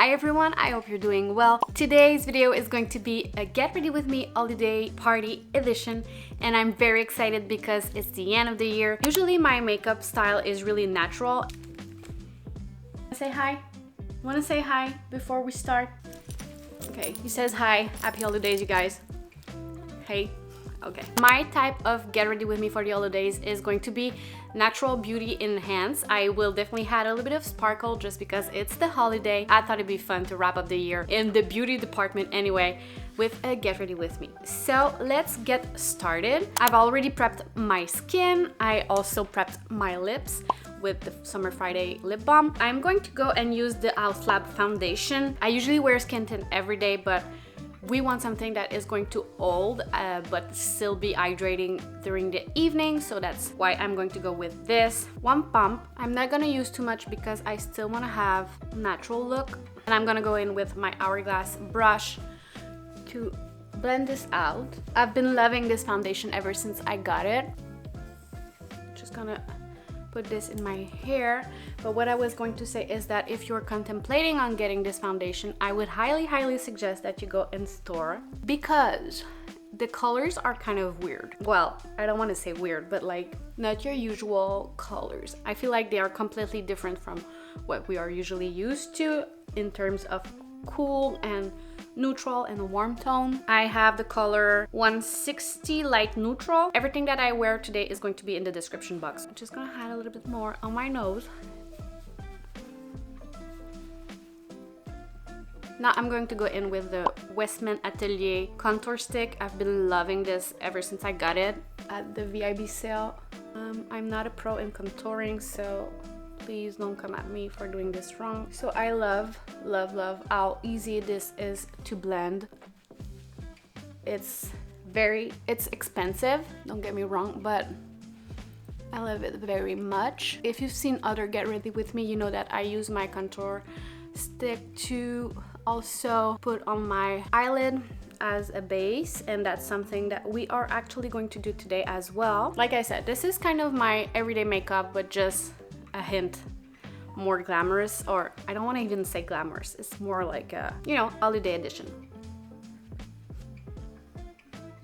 Hi everyone, I hope you're doing well. Today's video is going to be a get ready with me holiday party edition, and I'm very excited because it's the end of the year. Usually my makeup style is really natural. Say hi. Want to say hi before we start? Okay, he says hi. Happy holidays, you guys. Hey. Okay. My type of get ready with me for the holidays is going to be natural beauty enhanced. I will definitely add a little bit of sparkle just because it's the holiday. I thought it'd be fun to wrap up the year in the beauty department anyway with a get ready with me. So let's get started. I've already prepped my skin. I also prepped my lips with the Summer Friday lip balm. I'm going to go and use the House Lab foundation. I usually wear skin tint every day, but we want something that is going to hold but still be hydrating during the evening, so that's why I'm going to go with this one pump. I'm not gonna use too much because I still want to have a natural look, and I'm gonna go in with my Hourglass brush to blend this out. I've been loving this foundation ever since I got it. Just gonna put this in my hair. But what I was going to say is that if you're contemplating on getting this foundation, I would highly suggest that you go in store, because the colors are kind of weird. Well, I don't want to say weird, but like not your usual colors. I feel like they are completely different from what we are usually used to in terms of cool and neutral and warm tone. I have the color 160 light neutral. Everything that I wear today is going to be in the description box. I'm just gonna add a little bit more on my nose. Now I'm going to go in with the Westman Atelier contour stick. I've been loving this ever since I got it at the VIB sale. I'm not a pro in contouring, so please don't come at me for doing this wrong. So I love how easy this is to blend. It's expensive, don't get me wrong, but I love it very much. If you've seen other get ready with me, you know that I use my contour stick to also put on my eyelid as a base, and that's something that we are actually going to do today as well. Like I said, this is kind of my everyday makeup, but just a hint more glamorous, or I don't want to even say glamorous, it's more like a, you know, holiday edition.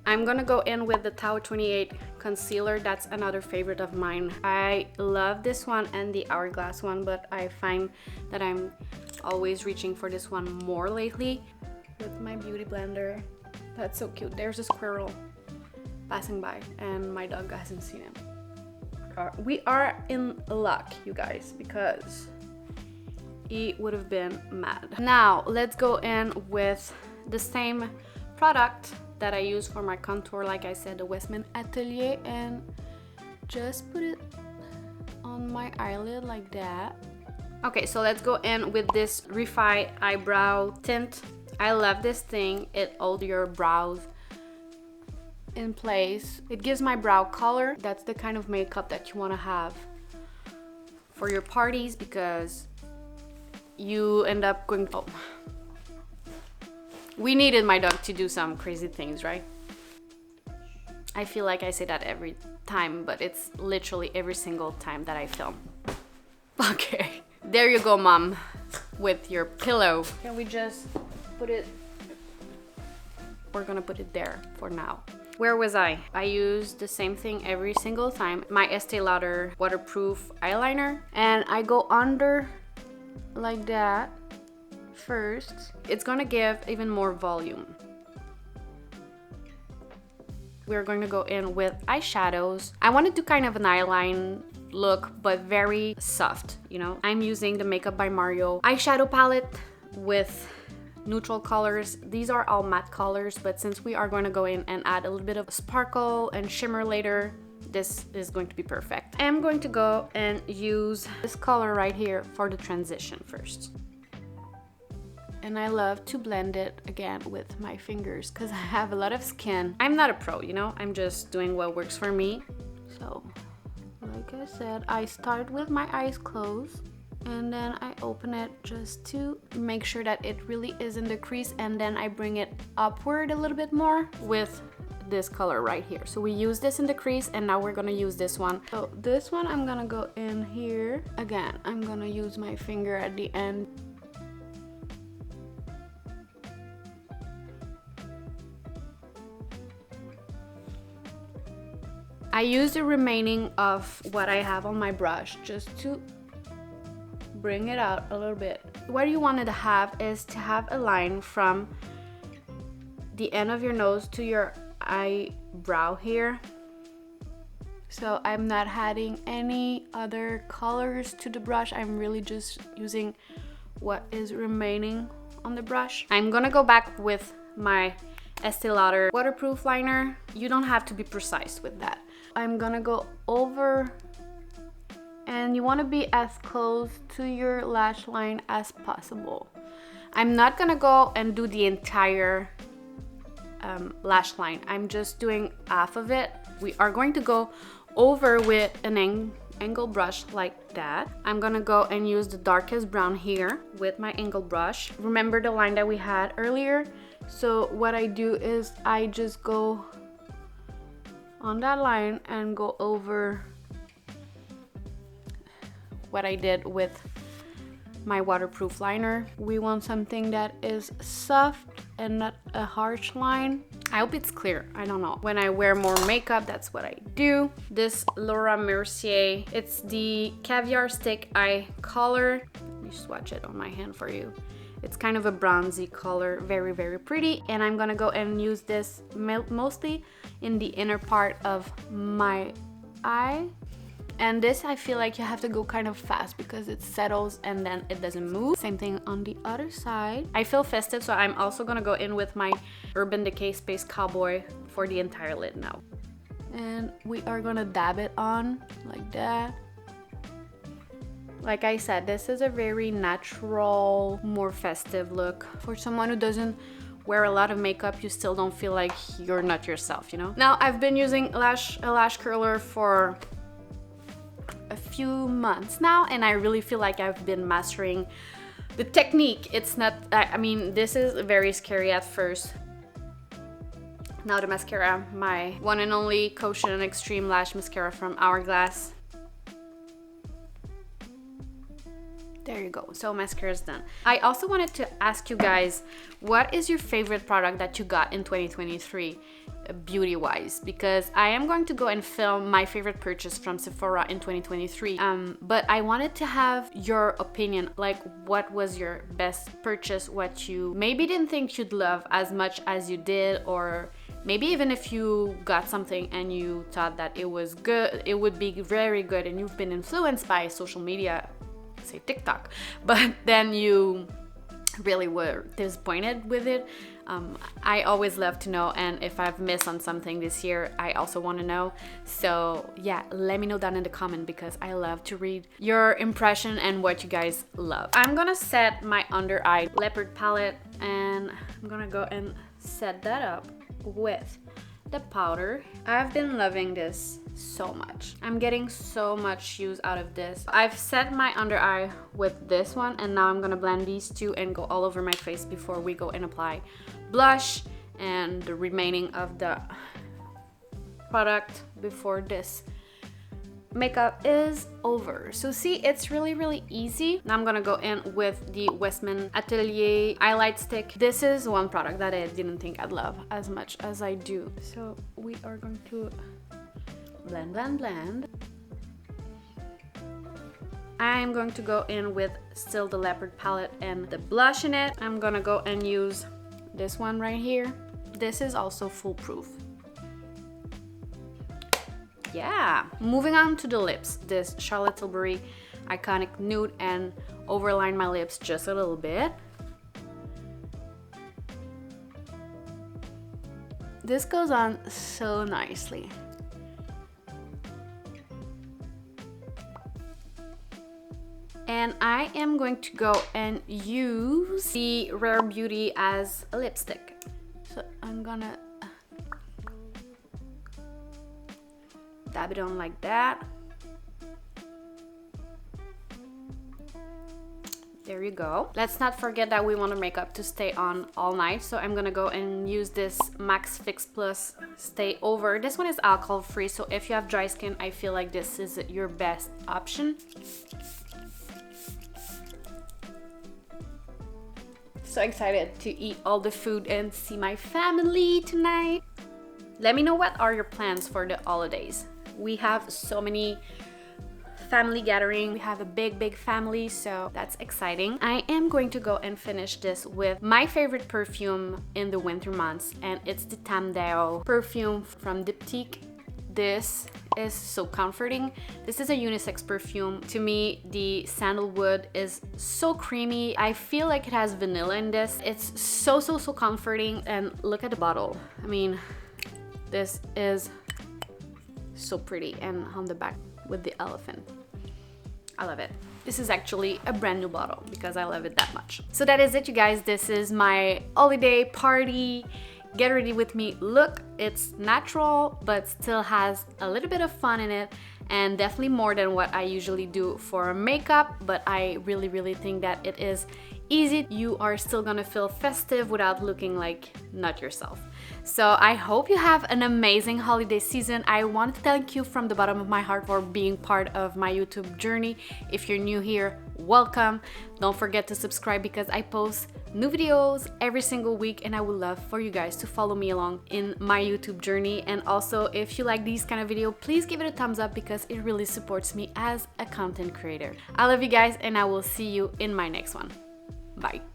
I'm gonna go in with the Tower 28 concealer. That's another favorite of mine. I love this one and the Hourglass one, but I find that I'm always reaching for this one more lately. With my beauty blender. That's so cute. There's a squirrel passing by and my dog hasn't seen him. We are in luck, you guys, because he would have been mad. Now let's go in with the same product that I use for my contour, like I said, the Westman Atelier, and just put it on my eyelid like that. Okay, so let's go in with this REFY eyebrow tint. I love this thing. It holds your brows in place. It gives my brow color. That's the kind of makeup that you want to have for your parties, because you end up going, oh, we needed my dog to do some crazy things, right? I feel like I say that every time, but it's literally every single time that I film. Okay, there you go, mom, with your pillow. Can we just put it, we're gonna put it there for now. Where was I? I use the same thing every single time. My Estee Lauder waterproof eyeliner, and I go under like that first. It's gonna give even more volume. We're going to go in with eyeshadows. I want to do kind of an eyeline look, but very soft, you know. I'm using the Makeup by Mario eyeshadow palette with neutral colors. These are all matte colors, but since we are going to go in and add a little bit of sparkle and shimmer later, this is going to be perfect. I'm going to go and use this color right here for the transition first. And I love to blend it again with my fingers because I have a lot of skin. I'm not a pro, you know, I'm just doing what works for me. So, like I said, I start with my eyes closed, and then I open it just to make sure that it really is in the crease, and then I bring it upward a little bit more with this color right here. So we use this in the crease, and now we're gonna use this one. So this one I'm gonna go in here. Again, I'm gonna use my finger at the end I use the remaining of what I have on my brush just to bring it out a little bit. What you wanted to have is to have a line from the end of your nose to your eyebrow here. So I'm not adding any other colors to the brush. I'm really just using what is remaining on the brush. I'm gonna go back with my Estee Lauder waterproof liner. You don't have to be precise with that. I'm gonna go over, and you wanna be as close to your lash line as possible. I'm not gonna go and do the entire lash line. I'm just doing half of it. We are going to go over with an angle brush like that. I'm gonna go and use the darkest brown here with my angle brush. Remember the line that we had earlier? So what I do is I just go on that line and go over what I did with my waterproof liner. We want something that is soft and not a harsh line. I hope it's clear. I don't know. When I wear more makeup, that's what I do. This Laura Mercier, it's the Caviar Stick Eye Color. Let me swatch it on my hand for you. It's kind of a bronzy color, very, very pretty. And I'm gonna go and use this mostly in the inner part of my eye. And this, I feel like you have to go kind of fast because it settles and then it doesn't move. Same thing on the other side. I feel festive, so I'm also gonna go in with my Urban Decay Space Cowboy for the entire lid now. And we are gonna dab it on like that. Like I said, this is a very natural, more festive look. For someone who doesn't wear a lot of makeup, you still don't feel like you're not yourself, you know? Now, I've been using a lash curler for a few months now, and I really feel like I've been mastering the technique. It's not, I mean, this is very scary at first. Now the mascara, my one and only Caution Extreme Lash Mascara from Hourglass. There you go. So mascara is done. I also wanted to ask you guys, what is your favorite product that you got in 2023 beauty wise? Because I am going to go and film my favorite purchase from Sephora in 2023. But I wanted to have your opinion, like what was your best purchase, what you maybe didn't think you'd love as much as you did, or maybe even if you got something and you thought that it was good, it would be very good, and you've been influenced by social media, say TikTok, but then you really were disappointed with it. I always love to know, and if I've missed on something this year, I also want to know. So yeah, let me know down in the comment because I love to read your impression and what you guys love. I'm gonna set my under eye leopard palette, and I'm gonna go and set that up with the powder. I've been loving this so much. I'm getting so much use out of this. I've set my under eye with this one, and now I'm gonna blend these two and go all over my face before we go and apply blush and the remaining of the product before this makeup is over. So see, it's really easy. Now I'm gonna go in with the Westman Atelier highlight stick. This is one product that I didn't think I'd love as much as I do. So we are going to blend. I'm going to go in with still the leopard palette and the blush in it. I'm gonna go and use this one right here. This is also foolproof. Yeah, moving on to the lips. This Charlotte Tilbury Iconic Nude, and overline my lips just a little bit. This goes on so nicely. And I am going to go and use the Rare Beauty as a lipstick. So I'm gonna dab it on like that. There you go. Let's not forget that we want our makeup to stay on all night. So I'm gonna go and use this Max Fix Plus Stay Over. This one is alcohol free, so if you have dry skin, I feel like this is your best option. So excited to eat all the food and see my family tonight. Let me know what are your plans for the holidays. We have so many family gathering. We have a big family, so that's exciting. I am going to go and finish this with my favorite perfume in the winter months, and it's the Tam Dao perfume from Diptyque. This is so comforting. This is a unisex perfume. To me, the sandalwood is so creamy. I feel like it has vanilla in this. It's so comforting. And look at the bottle. I mean, this is so pretty, and on the back with the elephant. I love it. This is actually a brand new bottle because I love it that much. So that is it, you guys. This is my holiday party get ready with me look. It's natural but still has a little bit of fun in it, and definitely more than what I usually do for makeup, but I really think that it is easy. You are still gonna feel festive without looking like not yourself. So I hope you have an amazing holiday season. I want to thank you from the bottom of my heart for being part of my YouTube journey. If you're new here, welcome. Don't forget to subscribe because I post new videos every single week, and I would love for you guys to follow me along in my YouTube journey. And also, if you like these kind of videos, please give it a thumbs up because it really supports me as a content creator. I love you guys, and I will see you in my next one. Bye.